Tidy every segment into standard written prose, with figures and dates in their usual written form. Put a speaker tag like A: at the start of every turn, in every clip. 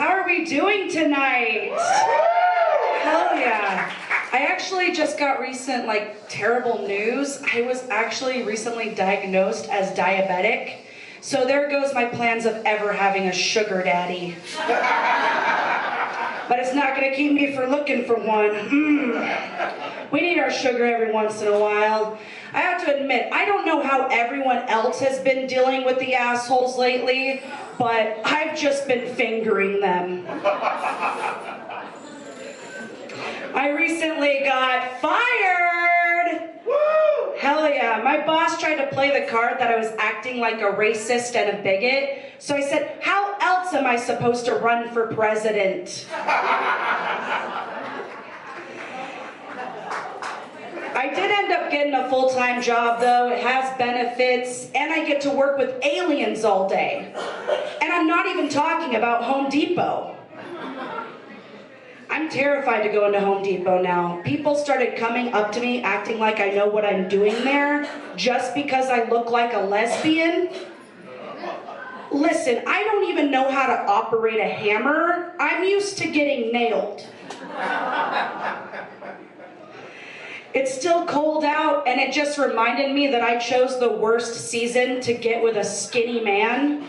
A: How are we doing tonight? Hell yeah. I actually just got recent, terrible news. I was actually recently diagnosed as diabetic. So there goes my plans of ever having a sugar daddy. But it's not gonna keep me from looking for one. We need our sugar every once in a while. I have to admit, I don't know how everyone else has been dealing with the assholes lately, but I've just been fingering them. I recently got fired! Woo! Hell yeah. My boss tried to play the card that I was acting like a racist and a bigot, so I said, how else am I supposed to run for president? I did end up getting a full-time job though. It has benefits, and I get to work with aliens all day. And I'm not even talking about Home Depot. I'm terrified to go into Home Depot now. People started coming up to me acting like I know what I'm doing there just because I look like a lesbian. Listen, I don't even know how to operate a hammer. I'm used to getting nailed. It's still cold out, and it just reminded me that I chose the worst season to get with a skinny man.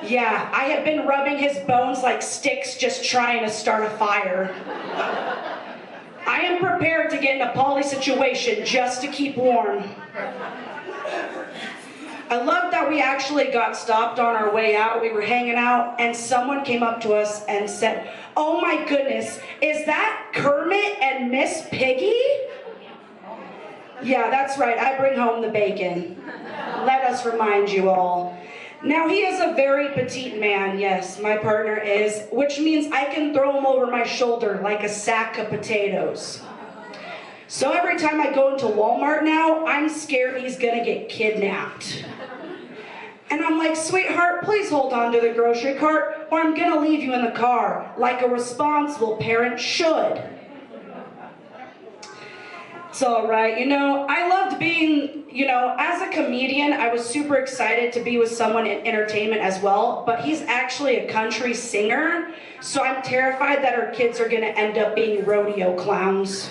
A: Yeah, I have been rubbing his bones like sticks just trying to start a fire. I am prepared to get in a poly situation just to keep warm. I love that we actually got stopped on our way out. We were hanging out, and someone came up to us and said, "Oh my goodness, is that Kermit and Miss Piggy?" Yeah, that's right, I bring home the bacon. Let us remind you all. Now, he is a very petite man, yes, my partner is, which means I can throw him over my shoulder like a sack of potatoes. So every time I go into Walmart now, I'm scared he's gonna get kidnapped. And I'm like, sweetheart, please hold on to the grocery cart or I'm gonna leave you in the car, like a responsible parent should. It's all right, I loved being, as a comedian, I was super excited to be with someone in entertainment as well, but he's actually a country singer, so I'm terrified that our kids are gonna end up being rodeo clowns.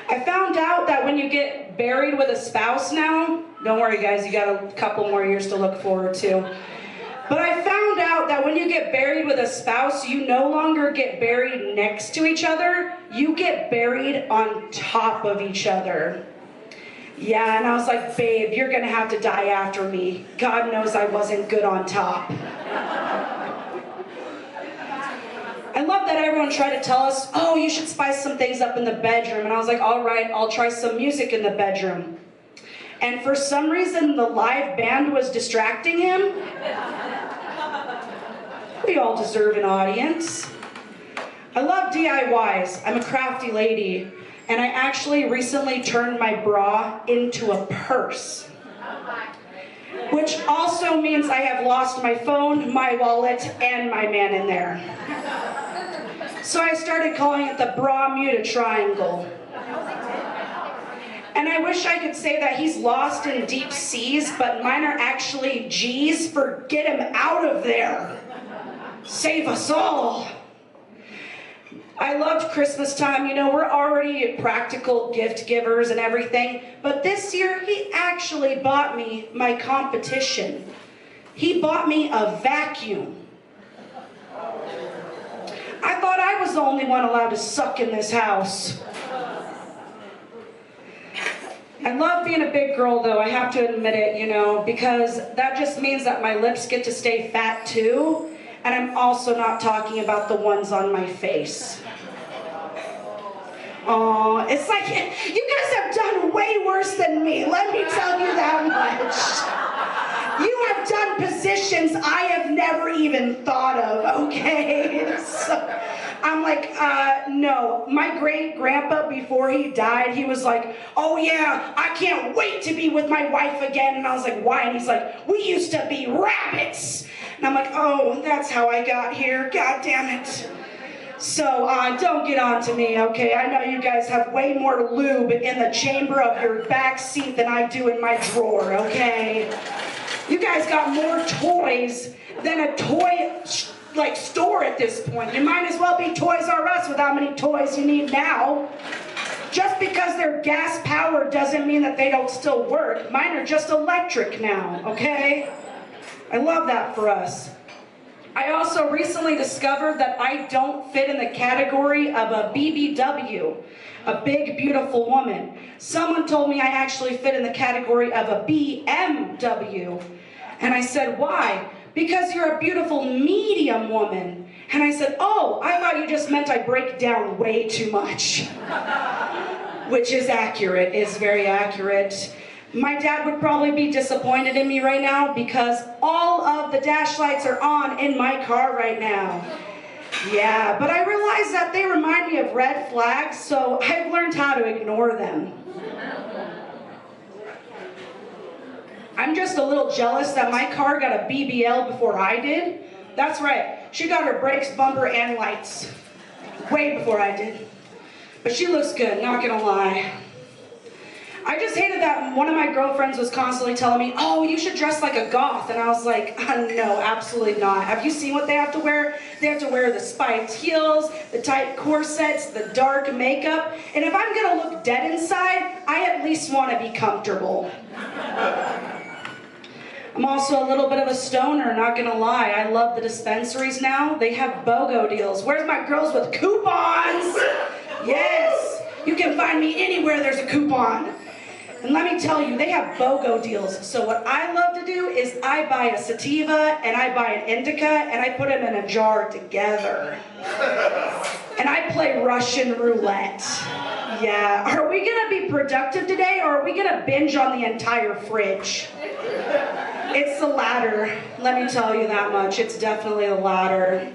A: I found out that when you get buried with a spouse now, don't worry guys, you got a couple more years to look forward to. But I found out that when you get buried with a spouse, you no longer get buried next to each other, you get buried on top of each other. Yeah, and I was like, babe, you're gonna have to die after me. God knows I wasn't good on top. I love that everyone tried to tell us, oh, you should spice some things up in the bedroom. And I was like, all right, I'll try some music in the bedroom. And for some reason, the live band was distracting him. We all deserve an audience. I love DIYs. I'm a crafty lady. And I actually recently turned my bra into a purse. Which also means I have lost my phone, my wallet, and my man in there. So I started calling it the Bra-Muta Triangle. And I wish I could say that he's lost in deep seas, but mine are actually G's for get him out of there. Save us all. I loved Christmas time. We're already practical gift givers and everything, but this year he actually bought me my competition. He bought me a vacuum. I thought I was the only one allowed to suck in this house. I love being a big girl though, I have to admit it, because that just means that my lips get to stay fat too, and I'm also not talking about the ones on my face. Oh, it's like, you guys have done way worse than me, let me tell you that much. You have done positions I have never even thought of, okay? So, I'm like, no. My great-grandpa, before he died, he was like, oh yeah, I can't wait to be with my wife again. And I was like, why? And he's like, we used to be rabbits. And I'm like, oh, that's how I got here, god damn it. So, don't get on to me, okay? I know you guys have way more lube in the chamber of your back seat than I do in my drawer, okay? You guys got more toys than a toy store at this point. You might as well be Toys R Us with how many toys you need now. Just because they're gas powered doesn't mean that they don't still work. Mine are just electric now, okay? I love that for us. I also recently discovered that I don't fit in the category of a BBW, a big, beautiful woman. Someone told me I actually fit in the category of a BMW. And I said, why? Because you're a beautiful medium woman. And I said, oh, I thought you just meant I break down way too much. Which is accurate, is very accurate. My dad would probably be disappointed in me right now because all of the dash lights are on in my car right now. Yeah, but I realize that they remind me of red flags, so I've learned how to ignore them. I'm just a little jealous that my car got a BBL before I did. That's right, she got her brakes, bumper, and lights way before I did. But she looks good, not gonna lie. I just hated that one of my girlfriends was constantly telling me, oh, you should dress like a goth. And I was like, no, absolutely not. Have you seen what they have to wear? They have to wear the spiked heels, the tight corsets, the dark makeup. And if I'm gonna look dead inside, I at least wanna be comfortable. I'm also a little bit of a stoner, not gonna lie. I love the dispensaries now. They have BOGO deals. Where's my girls with coupons? Yes, you can find me anywhere there's a coupon. And let me tell you, they have BOGO deals. So what I love to do is I buy a sativa and I buy an indica and I put them in a jar together. And I play Russian roulette. Yeah, are we gonna be productive today or are we gonna binge on the entire fridge? It's the latter, let me tell you that much. It's definitely the latter.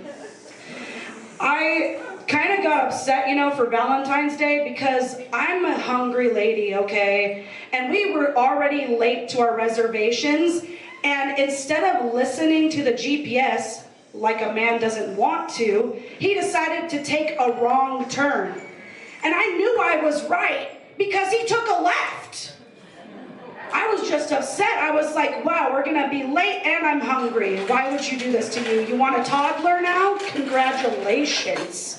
A: I kind of got upset, for Valentine's Day because I'm a hungry lady, okay? And we were already late to our reservations, and instead of listening to the GPS, like a man doesn't want to, he decided to take a wrong turn. And I knew I was right because he took a left. I was just upset. I was like, wow, we're gonna be late and I'm hungry. Why would you do this to you? You want a toddler now? Congratulations.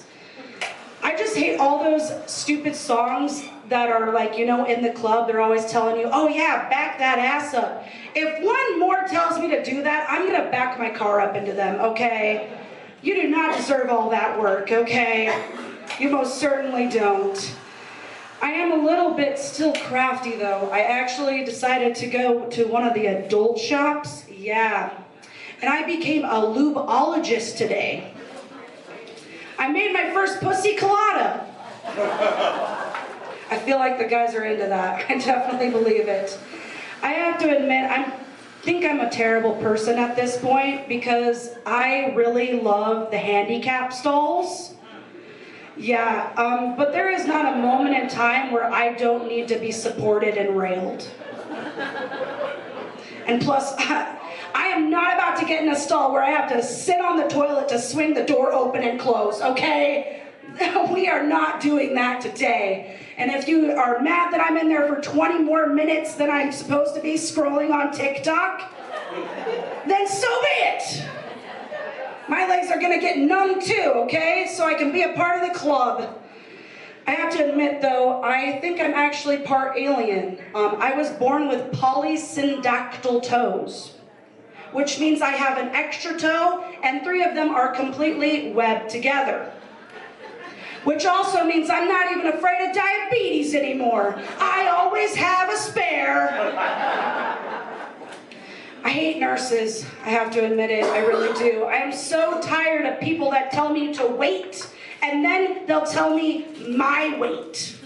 A: I just hate all those stupid songs that are like, in the club, they're always telling you, oh yeah, back that ass up. If one more tells me to do that, I'm gonna back my car up into them, okay? You do not deserve all that work, okay? You most certainly don't. I am a little bit still crafty though. I actually decided to go to one of the adult shops, yeah. And I became a lubeologist today. I made my first pussy colada. I feel like the guys are into that. I definitely believe it. I have to admit, I think I'm a terrible person at this point because I really love the handicap stalls. Yeah, but there is not a moment in time where I don't need to be supported and railed. And plus, I am not about to get in a stall where I have to sit on the toilet to swing the door open and close, okay? We are not doing that today. And if you are mad that I'm in there for 20 more minutes than I'm supposed to be scrolling on TikTok, then so be it. My legs are gonna get numb too, okay? So I can be a part of the club. I have to admit though, I think I'm actually part alien. I was born with polysyndactyl toes, which means I have an extra toe and 3 of them are completely webbed together. Which also means I'm not even afraid of diabetes anymore. I always have a spare. I hate nurses, I have to admit it, I really do. I am so tired of people that tell me to wait, and then they'll tell me my weight.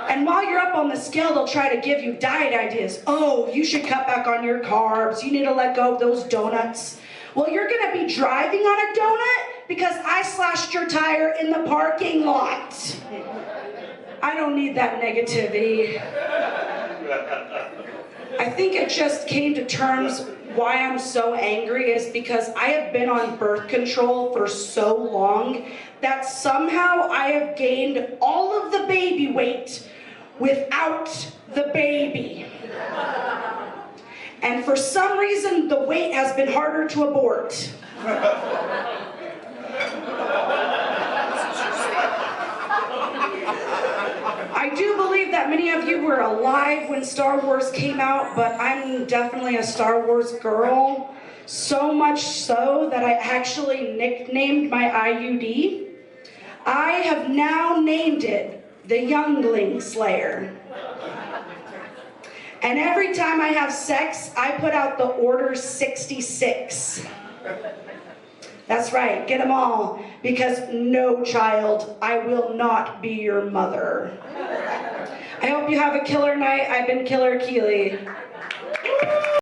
A: And while you're up on the scale, they'll try to give you diet ideas. Oh, you should cut back on your carbs, you need to let go of those donuts. Well, you're gonna be driving on a donut because I slashed your tire in the parking lot. I don't need that negativity. I think it just came to terms why I'm so angry is because I have been on birth control for so long that somehow I have gained all of the baby weight without the baby. And for some reason, the wait has been harder to abort. I do believe that many of you were alive when Star Wars came out, but I'm definitely a Star Wars girl. So much so that I actually nicknamed my IUD. I have now named it the Youngling Slayer. And every time I have sex, I put out the Order 66. That's right, get them all, because no, child, I will not be your mother. I hope you have a killer night. I've been Killer.Keeley.